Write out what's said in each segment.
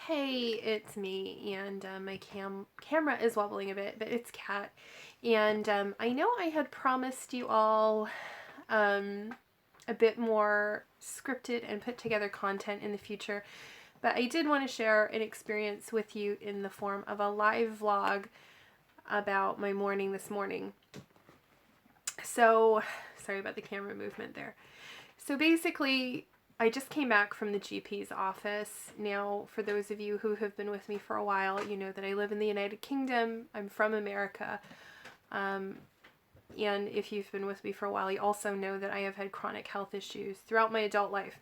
Hey, it's me, and my camera is wobbling a bit, but it's Kat. And I know I had promised you all um, a bit more scripted and put together content in the future, but I did want to share an experience with you in the form of a live vlog about my morning this morning. So, sorry about the camera movement there. So basically, I just came back from the GP's office. Now, for those of you who have been with me for a while, you know that I live in the United Kingdom. I'm from America. And if you've been with me for a while, you also know that I have had chronic health issues throughout my adult life.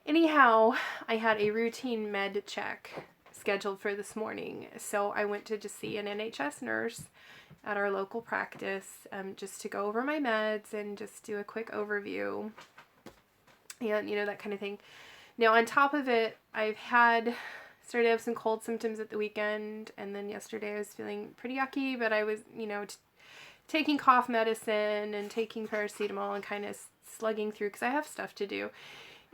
Anyhow, I had a routine med check scheduled for this morning. So I went to just see an NHS nurse at our local practice just to go over my meds and just do a quick overview and that kind of thing. Now, on top of it, started to have some cold symptoms at the weekend, and then yesterday I was feeling pretty yucky, but I was, taking cough medicine and taking paracetamol and kind of slugging through because I have stuff to do.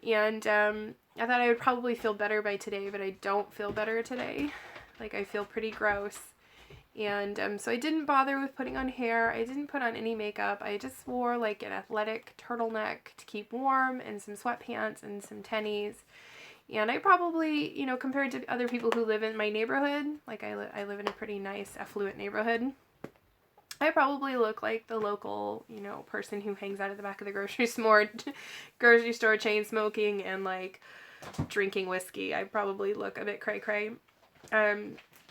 And I thought I would probably feel better by today, but I don't feel better today. Like, I feel pretty gross. And so I didn't bother with putting on hair. I didn't put on any makeup. I just wore like an athletic turtleneck to keep warm and some sweatpants and some tennies. And I probably, compared to other people who live in my neighborhood, like I live in a pretty nice, affluent neighborhood, I probably look like the local, person who hangs out at the back of the grocery store chain smoking and like drinking whiskey. I probably look a bit cray-cray.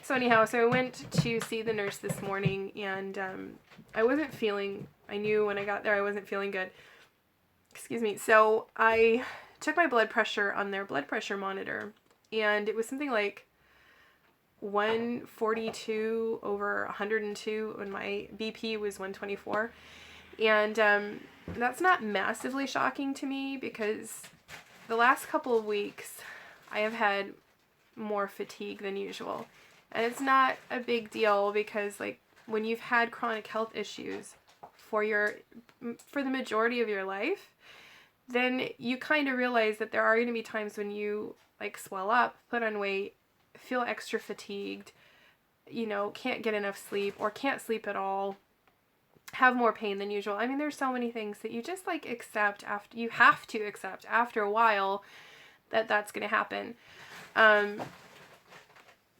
So I went to see the nurse this morning, and I knew when I got there I wasn't feeling good. Excuse me. So I took my blood pressure on their blood pressure monitor, and it was something like 142 over 102 when my BP was 124. And that's not massively shocking to me because the last couple of weeks I have had more fatigue than usual. And it's not a big deal because, like, when you've had chronic health issues for the majority of your life, then you kind of realize that there are going to be times when you, like, swell up, put on weight, feel extra fatigued, can't get enough sleep or can't sleep at all, have more pain than usual. I mean, there's so many things that you just, like, you have to accept after a while that that's going to happen.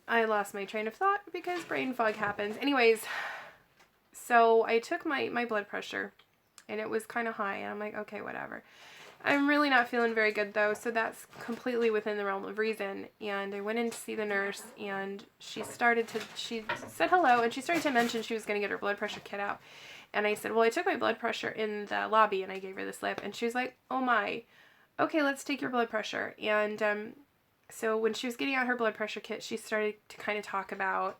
I lost my train of thought because brain fog happens. Anyways, so I took my blood pressure, and it was kind of high, and I'm like, okay, whatever. I'm really not feeling very good, though, so that's completely within the realm of reason. And I went in to see the nurse, and she said hello, and she started to mention she was going to get her blood pressure kit out. And I said, well, I took my blood pressure in the lobby, and I gave her the slip. And she was like, oh my, okay, let's take your blood pressure. And so when she was getting out her blood pressure kit, she started to kind of talk about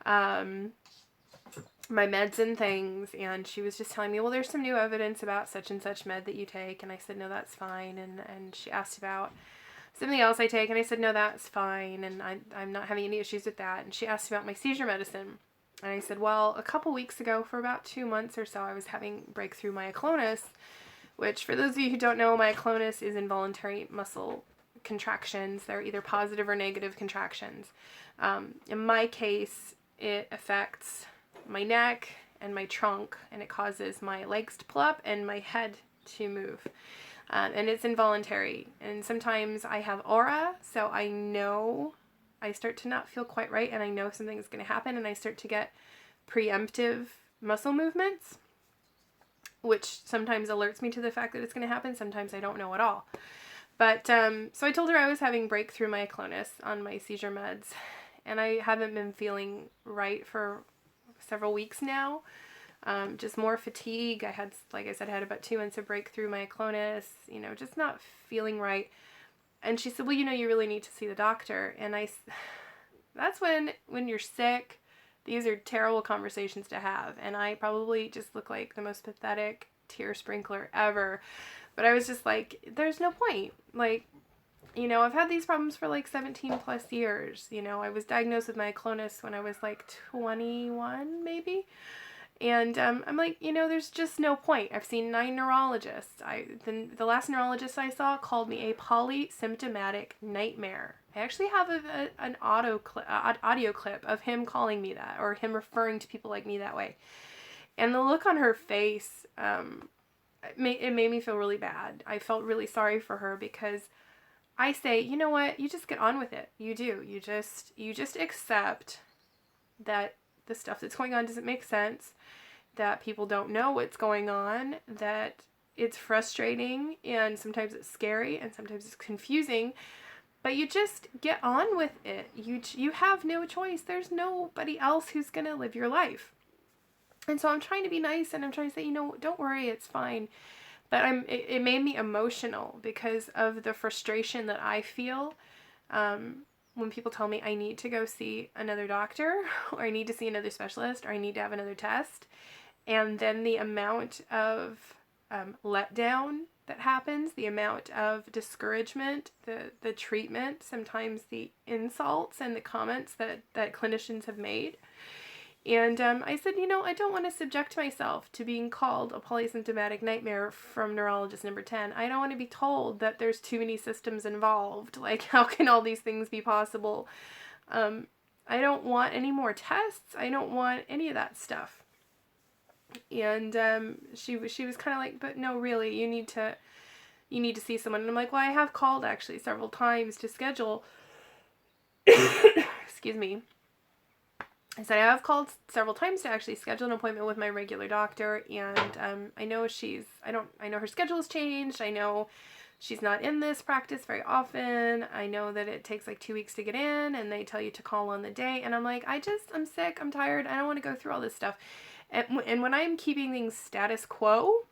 my meds and things, and she was just telling me, well, there's some new evidence about such and such med that you take, and I said, no, that's fine, and she asked about something else I take, and I said, no, that's fine, and I'm not having any issues with that, and she asked about my seizure medicine, and I said, well, a couple weeks ago, for about 2 months or so, I was having breakthrough myoclonus, which, for those of you who don't know, myoclonus is involuntary muscle contractions. They're either positive or negative contractions. In my case, it affects my neck and my trunk, and it causes my legs to pull up and my head to move. And it's involuntary. And sometimes I have aura, so I know I start to not feel quite right, and I know something is going to happen, and I start to get preemptive muscle movements, which sometimes alerts me to the fact that it's going to happen. Sometimes I don't know at all. But, so I told her I was having breakthrough myoclonus on my seizure meds, and I haven't been feeling right for several weeks now. Just more fatigue. I had, like I said, had about 2 months of breakthrough myoclonus, just not feeling right. And she said, well, you really need to see the doctor. And that's when you're sick, these are terrible conversations to have. And I probably just look like the most pathetic tear sprinkler ever. But I was just like, there's no point. Like, I've had these problems for like 17 plus years. I was diagnosed with myoclonus when I was like 21, maybe. And I'm like, there's just no point. I've seen 9 neurologists. The last neurologist I saw called me a polysymptomatic nightmare. I actually have an audio clip of him calling me that, or him referring to people like me that way. And the look on her face, it made me feel really bad. I felt really sorry for her because I say, you know what, you just get on with it. You do. You just accept that the stuff that's going on doesn't make sense, that people don't know what's going on, that it's frustrating, and sometimes it's scary, and sometimes it's confusing, but you just get on with it. You have no choice. There's nobody else who's going to live your life. And so I'm trying to be nice, and I'm trying to say, don't worry, it's fine. But it made me emotional because of the frustration that I feel when people tell me I need to go see another doctor, or I need to see another specialist, or I need to have another test. And then the amount of letdown that happens, the amount of discouragement, the treatment, sometimes the insults and the comments that clinicians have made. And I said, I don't want to subject myself to being called a polysymptomatic nightmare from neurologist number 10. I don't want to be told that there's too many systems involved. Like, how can all these things be possible? I don't want any more tests. I don't want any of that stuff. And she was kind of like, but no, really, you need to see someone. And I'm like, well, I have called actually several times to schedule. Excuse me. I said, I have called several times to actually schedule an appointment with my regular doctor, and I know her schedule has changed. I know she's not in this practice very often. I know that it takes like 2 weeks to get in, and they tell you to call on the day. And I'm like, I'm sick, I'm tired, I don't want to go through all this stuff. And when I'm keeping things status quo,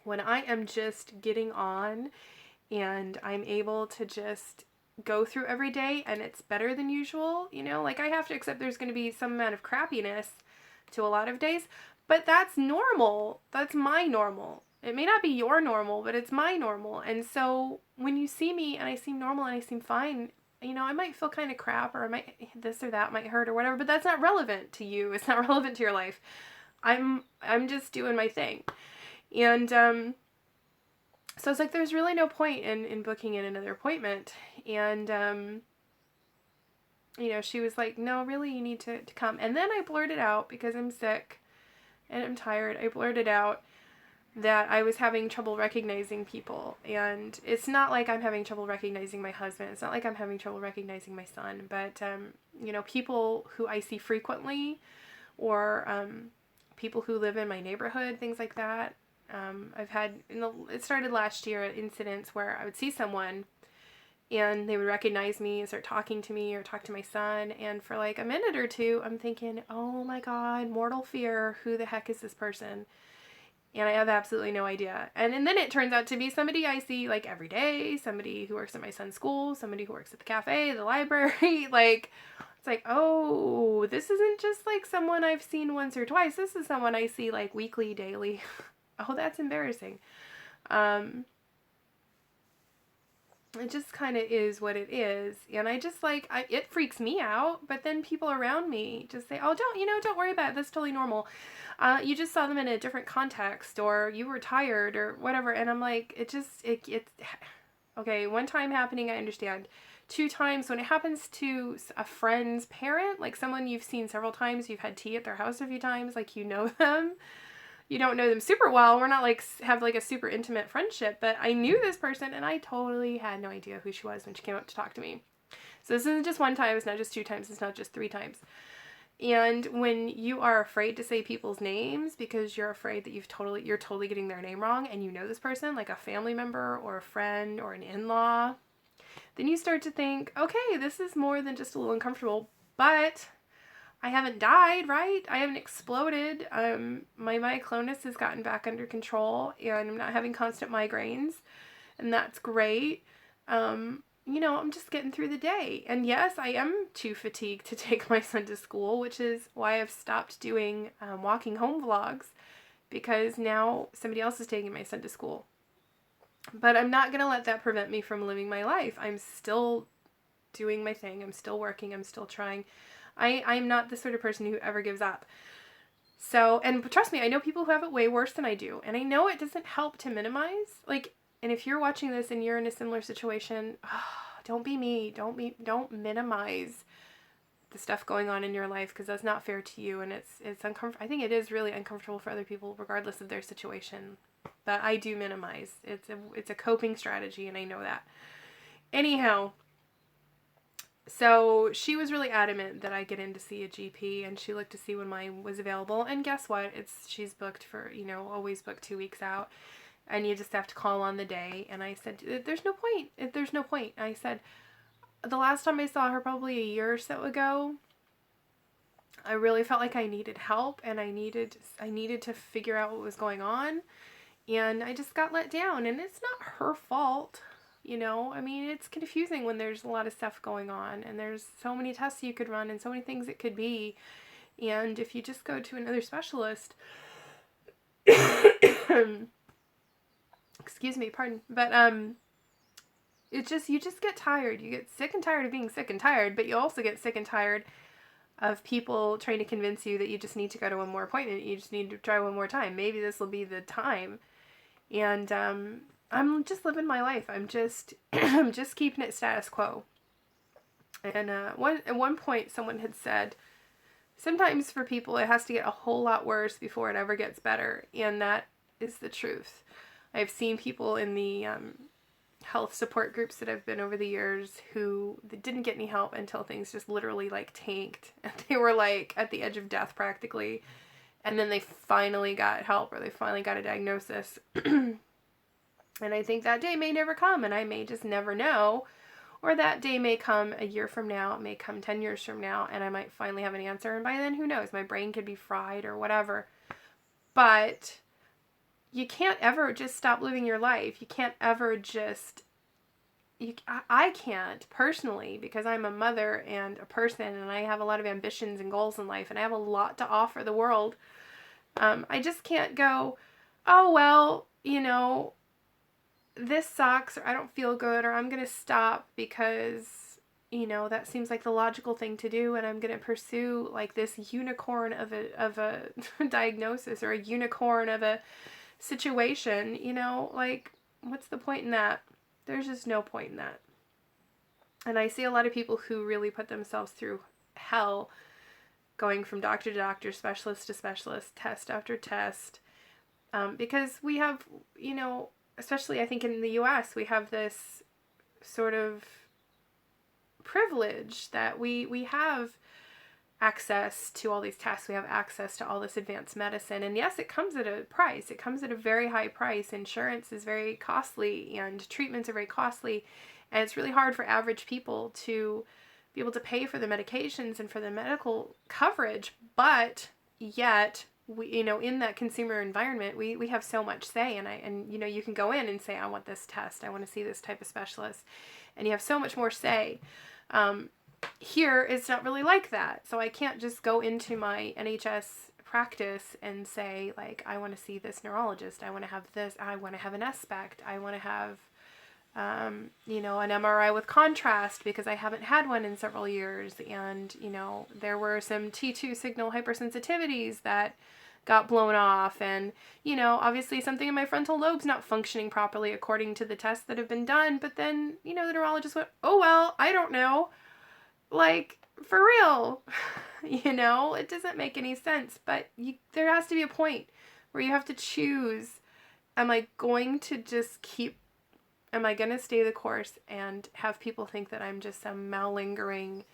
when I am just getting on and I'm able to just go through every day and it's better than usual, like I have to accept there's going to be some amount of crappiness to a lot of days, but that's normal. That's my normal. It may not be your normal, but it's my normal. And so when you see me and I seem normal and I seem fine, I might feel kind of crap, or I might, this or that might hurt or whatever, but that's not relevant to you. It's not relevant to your life. I'm just doing my thing. And so it's like, there's really no point in booking in another appointment. And, she was like, no, really, you need to come. And then I blurted out, because I'm sick and I'm tired, I blurted out that I was having trouble recognizing people. And it's not like I'm having trouble recognizing my husband. It's not like I'm having trouble recognizing my son. But, people who I see frequently, or people who live in my neighborhood, things like that. I've had, it started last year, incidents where I would see someone and they would recognize me and start talking to me or talk to my son. And for like a minute or two, I'm thinking, oh my God, mortal fear. Who the heck is this person? And I have absolutely no idea. And then it turns out to be somebody I see like every day, somebody who works at my son's school, somebody who works at the cafe, the library. Like, it's like, oh, this isn't just like someone I've seen once or twice. This is someone I see like weekly, daily. Oh, that's embarrassing. It just kind of is what it is. And I just like, it freaks me out. But then people around me just say, oh, don't worry about it. That's totally normal. You just saw them in a different context, or you were tired or whatever. And I'm like, it's okay. One time happening, I understand. 2 times, when it happens to a friend's parent, like someone you've seen several times, you've had tea at their house a few times, like you know them. You don't know them super well. We're not like have like a super intimate friendship, but I knew this person and I totally had no idea who she was when she came up to talk to me. So this isn't just one time. It's not just 2 times. It's not just 3 times. And when you are afraid to say people's names because you're afraid that you're totally getting their name wrong, and you know this person, like a family member or a friend or an in-law, then you start to think, okay, this is more than just a little uncomfortable, but I haven't died, right? I haven't exploded. My myoclonus has gotten back under control, and I'm not having constant migraines, and that's great. I'm just getting through the day. And yes, I am too fatigued to take my son to school, which is why I've stopped doing walking home vlogs, because now somebody else is taking my son to school. But I'm not going to let that prevent me from living my life. I'm still doing my thing. I'm still working. I'm still trying. I'm not the sort of person who ever gives up. So, and trust me, I know people who have it way worse than I do. And I know it doesn't help to minimize. Like, and if you're watching this and you're in a similar situation, Don't be me. Don't minimize the stuff going on in your life, because that's not fair to you, and it's uncomfortable. I think it is really uncomfortable for other people regardless of their situation. But I do minimize. It's a coping strategy, and I know that. Anyhow, so she was really adamant that I get in to see a GP, and she looked to see when mine was available, and guess what? She's booked for, always booked 2 weeks out, and you just have to call on the day. And I said, there's no point. There's no point. I said, the last time I saw her, probably a year or so ago, I really felt like I needed help, and I needed to figure out what was going on, and I just got let down. And it's not her fault, I mean, it's confusing when there's a lot of stuff going on, and there's so many tests you could run and so many things it could be. And if you just go to another specialist, excuse me, pardon, but you just get tired. You get sick and tired of being sick and tired, but you also get sick and tired of people trying to convince you that you just need to go to one more appointment. You just need to try one more time. Maybe this will be the time. And I'm just living my life. I'm just keeping it status quo. And at one point someone had said, sometimes for people it has to get a whole lot worse before it ever gets better. And that is the truth. I've seen people in the health support groups that I've been over the years who didn't get any help until things just literally tanked, and they were at the edge of death practically, and then they finally got help, or they finally got a diagnosis. And I think that day may never come, and I may just never know, or that day may come a year from now, it may come 10 years from now, and I might finally have an answer, and by then, who knows, my brain could be fried or whatever. But you can't ever just stop living your life. You can't ever just, I can't personally, because I'm a mother and a person, and I have a lot of ambitions and goals in life, and I have a lot to offer the world. I just can't go, oh, well, this sucks, or I don't feel good, or I'm going to stop because, that seems like the logical thing to do, and I'm going to pursue this unicorn of a diagnosis, or a unicorn of a situation, what's the point in that? There's just no point in that. And I see a lot of people who really put themselves through hell, going from doctor to doctor, specialist to specialist, test after test, because we have, especially I think in the US, we have this sort of privilege that we have access to all these tests. We have access to all this advanced medicine. And yes, it comes at a price. It comes at a very high price. Insurance is very costly, and treatments are very costly. And it's really hard for average people to be able to pay for the medications and for the medical coverage. But yet, we, in that consumer environment, we have so much say. And you can go in and say, I want this test. I want to see this type of specialist. And you have so much more say. Here, it's not really like that. So I can't just go into my NHS practice and say, I want to see this neurologist. I want to have this. I want to have an SPECT. I want to have, an MRI with contrast, because I haven't had one in several years. And, there were some T2 signal hypersensitivities that got blown off. And, obviously something in my frontal lobe's not functioning properly according to the tests that have been done. But then, the neurologist went, oh, well, I don't know. For real, it doesn't make any sense, but there has to be a point where you have to choose, am I going to stay the course and have people think that I'm just some malingering,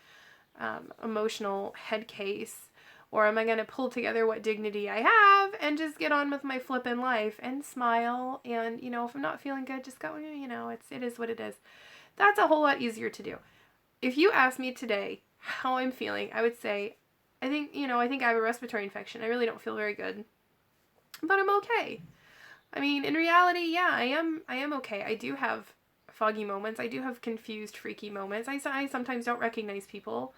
emotional head case, or am I going to pull together what dignity I have and just get on with my flippin' life and smile, and, if I'm not feeling good, just go, it is what it is. That's a whole lot easier to do. If you ask me today how I'm feeling, I would say, I think I have a respiratory infection. I really don't feel very good, but I'm okay. I mean, in reality, yeah, I am okay. I do have foggy moments. I do have confused, freaky moments. I sometimes don't recognize people.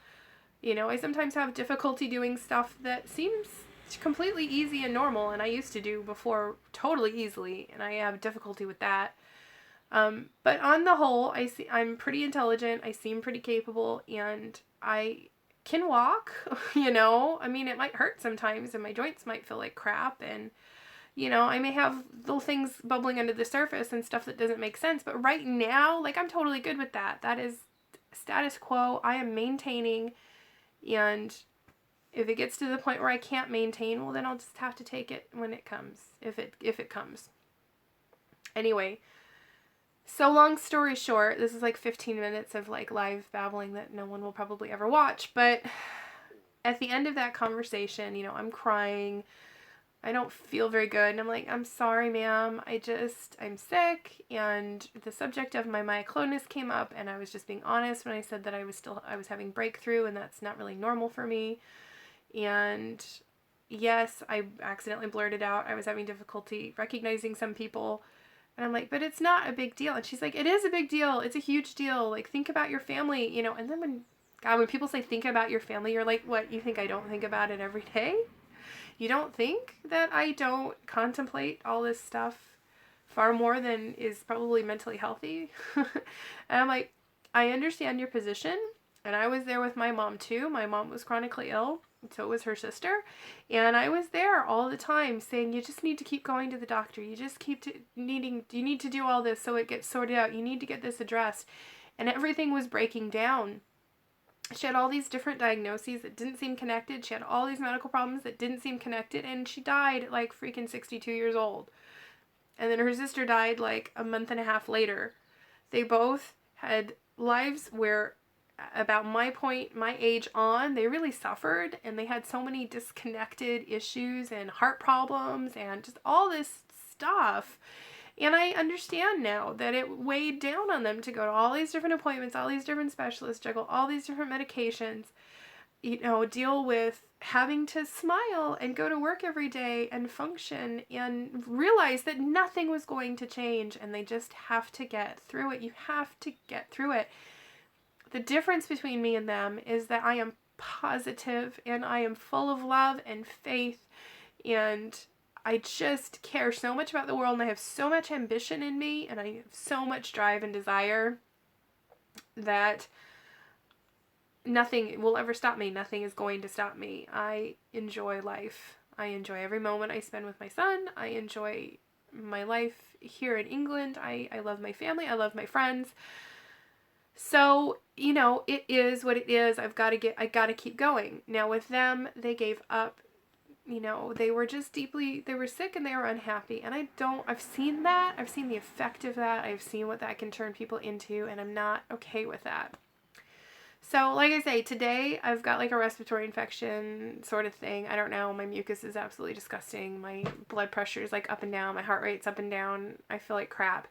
I sometimes have difficulty doing stuff that seems completely easy and normal, and I used to do before totally easily, and I have difficulty with that. But on the whole, I'm pretty intelligent, I seem pretty capable, and I can walk, I mean, it might hurt sometimes, and my joints might feel like crap, and, I may have little things bubbling under the surface and stuff that doesn't make sense, but right now, like, I'm totally good with that. That is status quo. I am maintaining, and if it gets to the point where I can't maintain, well, then I'll just have to take it when it comes, if it comes. Anyway, so long story short, this is like 15 minutes of like live babbling that no one will probably ever watch, but at the end of that conversation, I'm crying. I don't feel very good. And I'm like, I'm sorry, ma'am. I'm sick. And the subject of my myoclonus came up, and I was just being honest when I said that I was having breakthrough, and that's not really normal for me. And yes, I accidentally blurted out I was having difficulty recognizing some people. And I'm like, but it's not a big deal. And she's like, it is a big deal. It's a huge deal. Like, think about your family, And then when people say think about your family, you're like, what, you think I don't think about it every day? You don't think that I don't contemplate all this stuff far more than is probably mentally healthy? And I'm like, I understand your position. And I was there with my mom too. My mom was chronically ill. So was her sister. And I was there all the time saying, you just need to keep going to the doctor. You just you need to do all this so it gets sorted out. You need to get this addressed. And everything was breaking down. She had all these different diagnoses that didn't seem connected. She had all these medical problems that didn't seem connected. And she died at like freaking 62 years old. And then her sister died like a month and a half later. They both had lives where about my age on, they really suffered, and they had so many disconnected issues and heart problems and just all this stuff. And I understand now that it weighed down on them to go to all these different appointments, all these different specialists, juggle all these different medications, deal with having to smile and go to work every day and function and realize that nothing was going to change, and they just have to get through it. You have to get through it. The difference between me and them is that I am positive and I am full of love and faith, and I just care so much about the world, and I have so much ambition in me, and I have so much drive and desire that nothing will ever stop me. Nothing is going to stop me. I enjoy life. I enjoy every moment I spend with my son. I enjoy my life here in England. I love my family. I love my friends. So, it is what it is. I gotta keep going. Now with them, they gave up. They were just they were sick and they were unhappy. And I've seen that. I've seen the effect of that. I've seen what that can turn people into, and I'm not okay with that. So, like I say, today I've got like a respiratory infection sort of thing. I don't know. My mucus is absolutely disgusting. My blood pressure is like up and down. My heart rate's up and down. I feel like crap.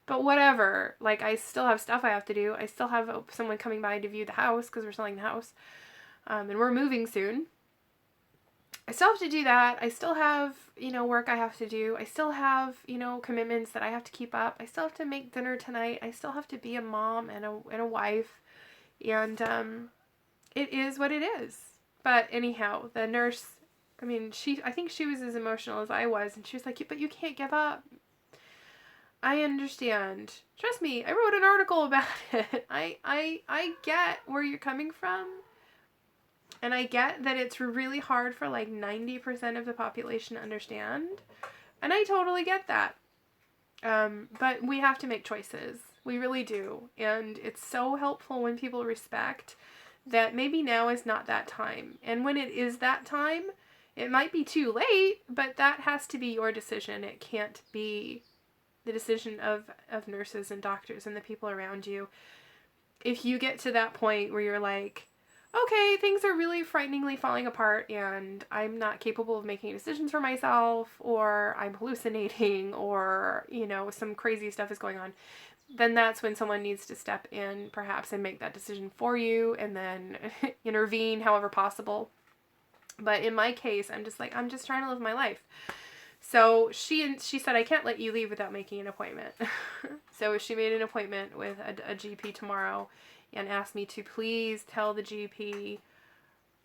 But whatever, like, I still have stuff I have to do. I still have someone coming by to view the house because we're selling the house. And we're moving soon. I still have to do that. I still have, work I have to do. I still have, commitments that I have to keep up. I still have to make dinner tonight. I still have to be a mom and a wife. And it is what it is. But anyhow, the nurse, I think she was as emotional as I was. And she was like, but you can't give up. I understand. Trust me, I wrote an article about it. I get where you're coming from. And I get that it's really hard for like 90% of the population to understand. And I totally get that. But we have to make choices. We really do. And it's so helpful when people respect that maybe now is not that time. And when it is that time, it might be too late, but that has to be your decision. It can't be the decision of nurses and doctors and the people around you. If you get to that point where you're like, okay, things are really frighteningly falling apart and I'm not capable of making decisions for myself, or I'm hallucinating, or, some crazy stuff is going on, then that's when someone needs to step in perhaps and make that decision for you and then intervene however possible. But in my case, I'm just trying to live my life. So she said, I can't let you leave without making an appointment. So she made an appointment with a GP tomorrow and asked me to please tell the GP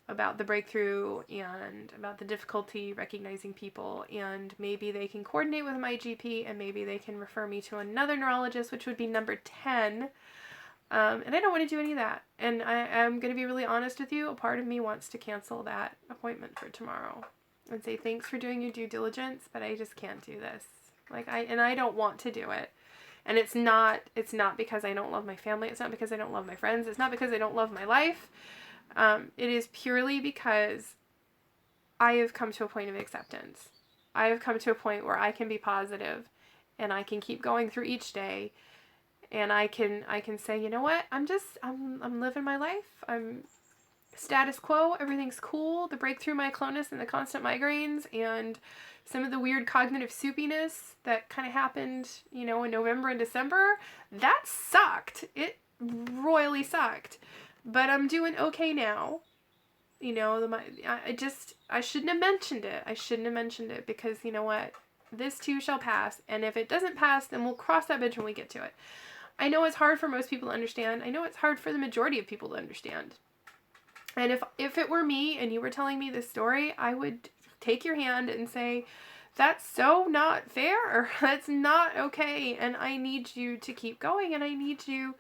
about the breakthrough and about the difficulty recognizing people, and maybe they can coordinate with my GP and maybe they can refer me to another neurologist, which would be number 10. And I don't want to do any of that. And I'm going to be really honest with you. A part of me wants to cancel that appointment for tomorrow. and say, thanks for doing your due diligence, but I just can't do this. I don't want to do it. And it's not because I don't love my family. It's not because I don't love my friends. It's not because I don't love my life. It is purely because I have come to a point of acceptance. I have come to a point where I can be positive and I can keep going through each day, and I can say, you know what? I'm living my life. I'm status quo. Everything's cool. The breakthrough myoclonus and the constant migraines and some of the weird cognitive soupiness that kind of happened, in November and December, that sucked. It royally sucked. But I'm doing okay now. I shouldn't have mentioned it. I shouldn't have mentioned it because, you know what? This too shall pass. And if it doesn't pass, then we'll cross that bridge when we get to it. I know it's hard for most people to understand. I know it's hard for the majority of people to understand. And if it were me and you were telling me this story, I would take your hand and say, that's so not fair. That's not okay. And I need you to keep going. And I need you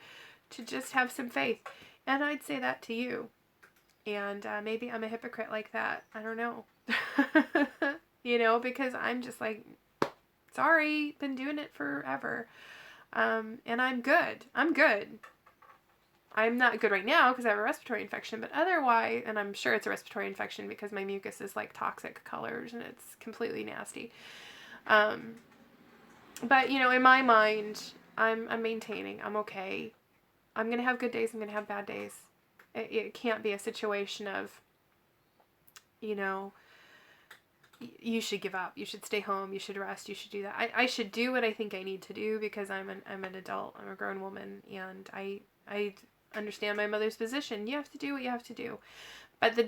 to just have some faith. And I'd say that to you. And maybe I'm a hypocrite like that. I don't know. Because I'm just like, sorry, been doing it forever. And I'm good. I'm not good right now because I have a respiratory infection, but otherwise, and I'm sure it's a respiratory infection because my mucus is like toxic colors and it's completely nasty. But in my mind, I'm maintaining. I'm okay. I'm going to have good days. I'm going to have bad days. It can't be a situation of, you should give up. You should stay home. You should rest. You should do that. I should do what I think I need to do because I'm an adult. I'm a grown woman, and I understand my mother's position. You have to do what you have to do. But the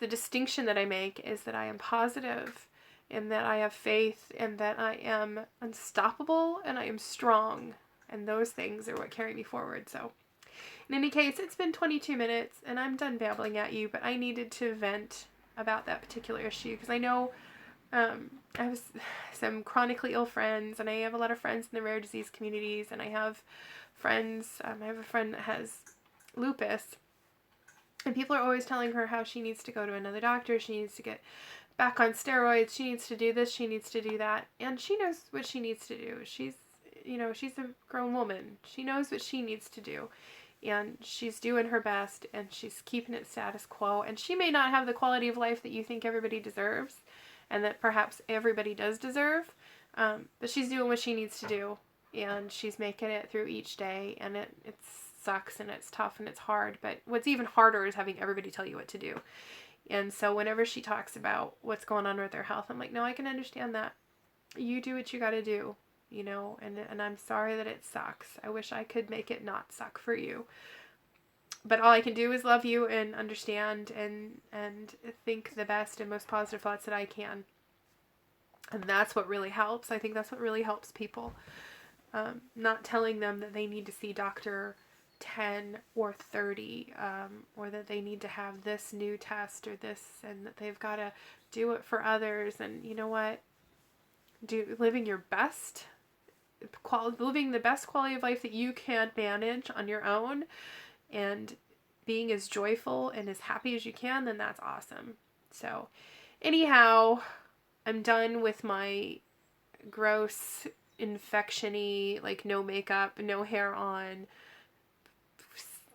distinction that I make is that I am positive, and that I have faith, and that I am unstoppable, and I am strong. And those things are what carry me forward. So, in any case, it's been 22 minutes, and I'm done babbling at you, but I needed to vent about that particular issue, because I know I have some chronically ill friends, and I have a lot of friends in the rare disease communities, and I have friends, I have a friend that has lupus, and people are always telling her how she needs to go to another doctor, she needs to get back on steroids, she needs to do this, she needs to do that, and she knows what she needs to do. She's a grown woman. She knows what she needs to do. And she's doing her best, and she's keeping it status quo. And she may not have the quality of life that you think everybody deserves, and that perhaps everybody does deserve. But she's doing what she needs to do, and she's making it through each day. And it sucks, and it's tough, and it's hard. But what's even harder is having everybody tell you what to do. And so whenever she talks about what's going on with her health, I'm like, no, I can understand that. You do what you got to do. And I'm sorry that it sucks. I wish I could make it not suck for you. But all I can do is love you and understand and think the best and most positive thoughts that I can. And that's what really helps. I think that's what really helps people. Not telling them that they need to see Dr. 10 or 30, or that they need to have this new test or this, and that they've got to do it for others. And you know what? Living your best living the best quality of life that you can manage on your own, and being as joyful and as happy as you can, then that's awesome. So anyhow, I'm done with my gross infection-y, like no makeup, no hair on,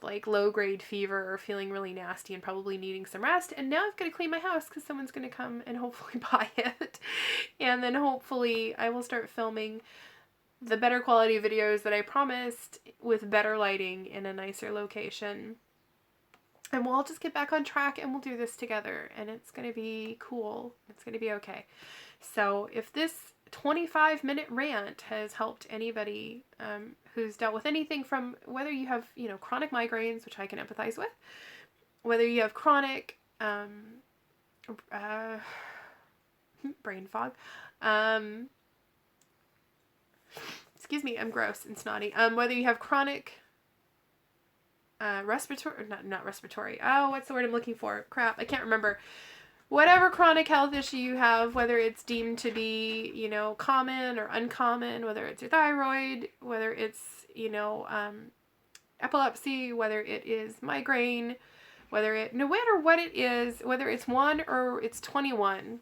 like low-grade fever, feeling really nasty and probably needing some rest. And now I've got to clean my house because someone's going to come and hopefully buy it. And then hopefully I will start filming the better quality videos that I promised with better lighting in a nicer location. And we'll all just get back on track and we'll do this together. And it's going to be cool. It's going to be okay. So if this 25-minute rant has helped anybody who's dealt with anything from whether you have, chronic migraines, which I can empathize with, whether you have chronic brain fog, excuse me, I'm gross and snotty, whether you have chronic respiratory, not respiratory, what's the word I'm looking for? Crap, I can't remember. Whatever chronic health issue you have, whether it's deemed to be, common or uncommon, whether it's your thyroid, whether it's, epilepsy, whether it is migraine, no matter what it is, whether it's 1 or it's 21,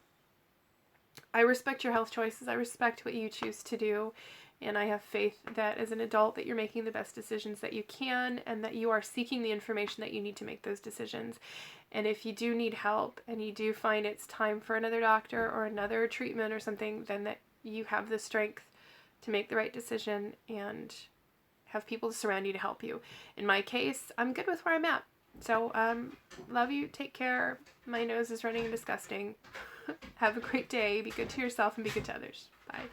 I respect your health choices. I respect what you choose to do. And I have faith that as an adult that you're making the best decisions that you can, and that you are seeking the information that you need to make those decisions. And if you do need help and you do find it's time for another doctor or another treatment or something, then that you have the strength to make the right decision and have people to surround you to help you. In my case, I'm good with where I'm at. So, love you. Take care. My nose is running and disgusting. Have a great day. Be good to yourself and be good to others. Bye.